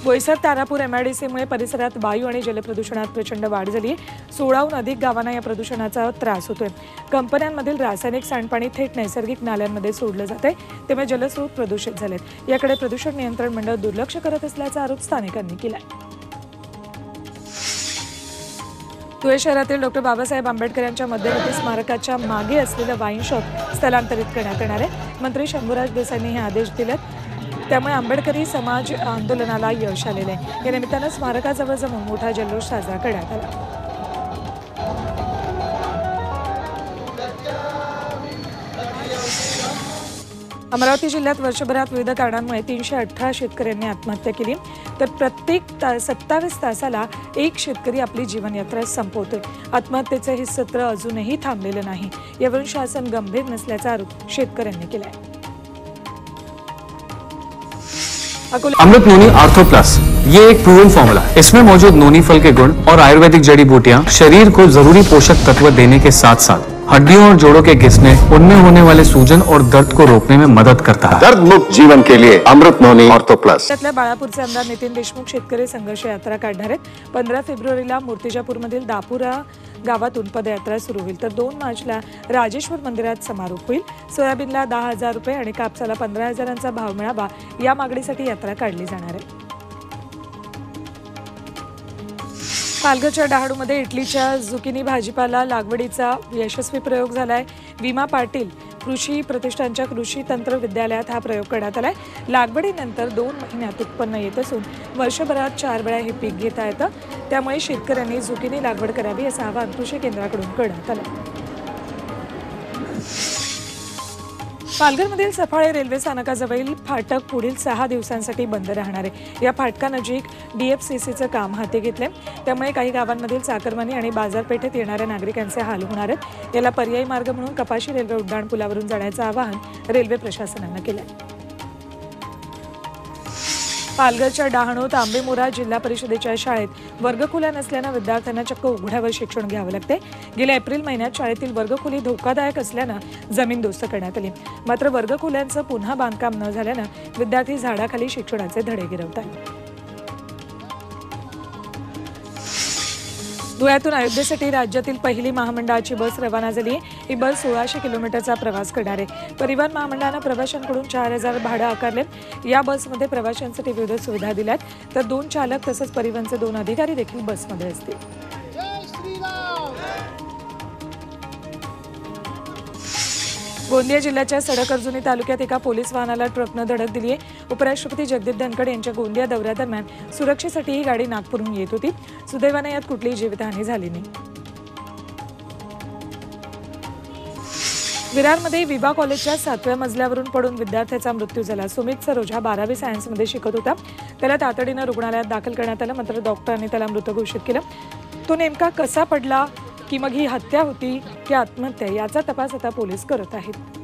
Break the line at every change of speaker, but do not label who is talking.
बोईसर तारापूर एमआयडीसीमुळे परिसरात वायू आणि जलप्रदूषणात प्रचंड वाढ झाली आहे। 16हून अधिक गावांना या प्रदूषणाचा त्रास होतोय। कंपन्यांमधील रासायनिक सांडपाणी थेट नैसर्गिक नाल्यांमध्ये सोडलं जातंय, त्यामुळे जलस्रोत प्रदूषित झालेत। याकडे प्रदूषण नियंत्रण मंडळ दुर्लक्ष करत असल्याचा आरोप स्थानिकांनी केलाय। धुळे शहरातील डॉक्टर बाबासाहेब आंबेडकर यांच्या मध्यवर्ती स्मारकाच्या मागे असलेलं वाईन शॉप स्थलांतरित करण्यात येणार आहे। मंत्री शंभूराज देसाईंनी हे आदेश दिलेत, त्यामुळे आंबेडकरी समाज आंदोलनाला यश आलेले आहे। या निमित्तानं स्मारकाजवळ जमून मोठा जल्लोष साजरा करण्यात आला। अमरावती जिल्ह्यात वर्षभरात विविध कारणांमुळे 318 शेतकऱ्यांनी आत्महत्या केली, तर प्रत्येक 27 तासाला एक शेतकरी आपली जीवनयात्रा संपवतोय। आत्महत्येचे हे सत्र अजूनही थांबलेलं नाही, यावरून शासन गंभीर नसल्याचा आरोप शेतकऱ्यांनी केलाय।
अमृत नोनी आर्थो प्लस, ये एक प्रूवन फॉर्मूला है। इसमें मौजूद नोनी फल के गुण और आयुर्वेदिक जड़ी बूटियां शरीर को जरूरी पोषक तत्व देने के साथ साथ हड्डियों और जोड़ों के घिसने, उनमें होने वाले सूजन और दर्द को रोकने में मदद करता है।
दर्द मुक्त जीवन के लिए अमृत नोनी आर्थो प्लस।
त्यातल्या बाळापूरचे आमदार नितीन देशमुख शेतकरी संघर्ष यात्रा काढणार आहेत। 15 फेब्रुवारीला मूर्तिजापूरमधील दापुरा गावातून पदयात्रा सुरू होईल, तर 2 मार्चला राजेश्वर मंदिरात समारोप होईल। सोयाबीनला 10,000 रुपये आणि कापसाला 15,000चा भाव मिळावा, या मागणीसाठी यात्रा काढली जाणार आहे। पालघरच्या डहाणूमध्ये इटलीच्या झुकिनी भाजीपाला लागवडीचा यशस्वी प्रयोग झालाय। विमा पाटील कृषी प्रतिष्ठानच्या कृषी तंत्र विद्यालयात हा प्रयोग करण्यात आलाय। लागवडीनंतर 2 महिन्यात उत्पन्न येत असून वर्षभरात 4 वेळा हे पीक घेता येतं, त्यामुळे शेतकऱ्यांनी झुकिनी लागवड करावी असं आवाहन कृषी केंद्राकडून करण्यात आलं। पालघरमधील सफाळे रेल्वे स्थानकाजवळील फाटक पुढील 6 दिवसांसाठी बंद राहणार आहे। या फाटकानजीक DFCCचं काम हाती घेतलंय, त्यामुळे काही गावांमधील चाकरमानी आणि बाजारपेठेत येणाऱ्या नागरिकांचे हाल होणार आहेत। याला पर्यायी मार्ग म्हणून कपाशी रेल्वे उड्डाण पुलावरून जाण्याचं आवाहन रेल्वे प्रशासनानं केलंय। पालघरच्या डहाणूत आंबेमोरा जिल्हा परिषदेच्या शाळेत वर्गखोल्या नसल्यानं विद्यार्थ्यांना चक्क उघड्यावर शिक्षण घ्यावं लागते। गेल्या एप्रिल महिन्यात शाळेतील वर्गखोली धोकादायक असल्यानं जमीनदोस्त करण्यात आली, मात्र वर्गखोल्यांचं पुन्हा बांधकाम न झाल्यानं विद्यार्थी झाडाखाली शिक्षणाचे धडे गिरवतात। धुळ्यातून अयोध्येसाठी राज्यातील पहिली महामंडळाची बस रवाना झाली आहे। ही बस 1600 किलोमीटरचा प्रवास करणार आहे। परिवहन महामंडळानं प्रवाशांकडून 4000 भाडं आकारले। या बसमध्ये प्रवाशांसाठी विविध सुविधा दिल्यात, तर 2 चालक तसंच परिवहनचे 2 अधिकारी देखील बसमध्ये असतील। गोंदिया जिल्ह्याच्या सडक अर्जुनी तालुक्यात एका पोलीस वाहनाला ट्रकनं धडक दिली आहे। उपराष्ट्रपती जगदीप धनखड यांच्या गोंदिया दौऱ्यादरम्यान सुरक्षेसाठी ही गाडी नागपूरहून येत होती। सुदैवाने यात कुठलीही जीवितहानी झाली नाही। विरारमध्ये विभा कॉलेजच्या 7व्या मजल्यावरून पडून विद्यार्थ्याचा मृत्यू झाला। सुमित सरोजा 12वी सायन्समध्ये शिकत होता। त्याला तातडीनं रुग्णालयात दाखल करण्यात आलं, मात्र डॉक्टरांनी त्याला मृत घोषित केलं। तो नेमका कसा पडला, की मग ही हत्या होती की आत्महत्या, याचा तपास आता पोलीस करत आहेत।